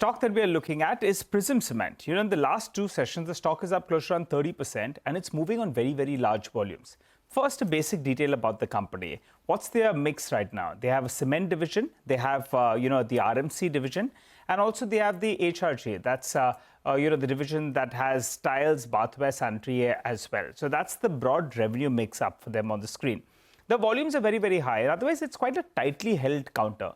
stock that we are looking at is Prism Cement. In the last two sessions, the stock is up close to around 30% and it's moving on very, very large volumes. First, a basic detail about the company. What's their mix right now? They have a cement division, they have, the RMC division, and also they have the HRG. That's, the division that has tiles, bathware, sanitary as well. So that's the broad revenue mix up for them on the screen. The volumes are very, very high. Otherwise, it's quite a tightly held counter.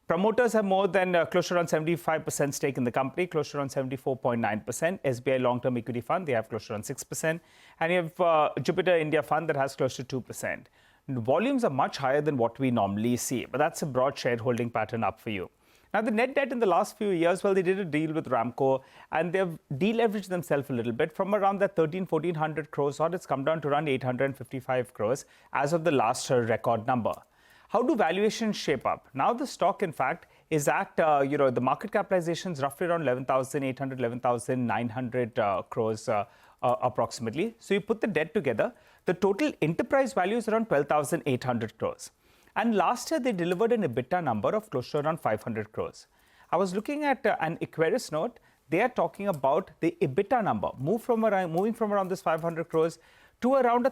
Promoters have more than close to around 75% stake in the company, close to around 74.9%. SBI Long-Term Equity Fund, they have close to around 6%. And you have Jupiter India Fund that has close to 2%. The volumes are much higher than what we normally see, but that's a broad shareholding pattern up for you. Now, the net debt in the last few years, well, they did a deal with Ramco and they've deleveraged themselves a little bit from around that 1,400 crores odd. It's come down to around 855 crores as of the last record number. How do valuations shape up? Now the stock, in fact, is at, the market capitalization is roughly around 11,800, 11,900 crores approximately. So you put the debt together, the total enterprise value is around 12,800 crores. And last year, they delivered an EBITDA number of close to around 500 crores. I was looking at an Equerris note. They are talking about the EBITDA number, moving from around this 500 crores to around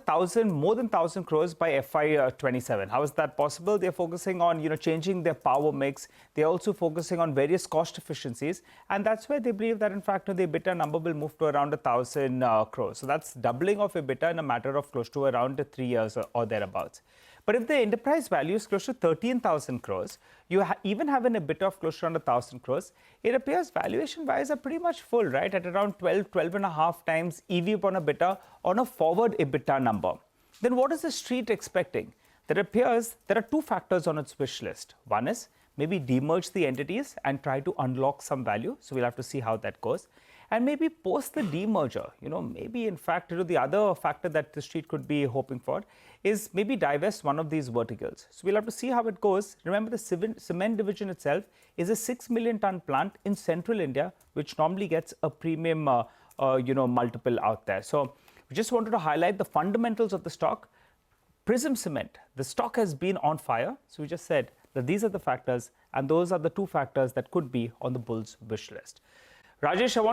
more than 1,000 crores by FY27. How is that possible? They're focusing on, changing their power mix. They're also focusing on various cost efficiencies. And that's where they believe that, in fact, the EBITDA number will move to around 1,000 crores. So that's doubling of EBITDA in a matter of close to around 3 years or thereabouts. But if the enterprise value is close to 13,000 crores, you even have an EBITDA of close to around 1,000 crores, it appears valuation-wise are pretty much full, right? At around 12.5 times EV upon EBITDA on a forward EBITDA number. Then what is the street expecting? That appears there are two factors on its wish list. One is maybe demerge the entities and try to unlock some value. So we'll have to see how that goes. And maybe post the demerger, maybe in fact, the other factor that the street could be hoping for is maybe divest one of these verticals. So we'll have to see how it goes. Remember, the cement division itself is a 6 million ton plant in central India, which normally gets a premium, multiple out there. So we just wanted to highlight the fundamentals of the stock. Prism Cement, the stock has been on fire. So we just said that these are the factors, and those are the two factors that could be on the bull's wish list. Rajesh, I want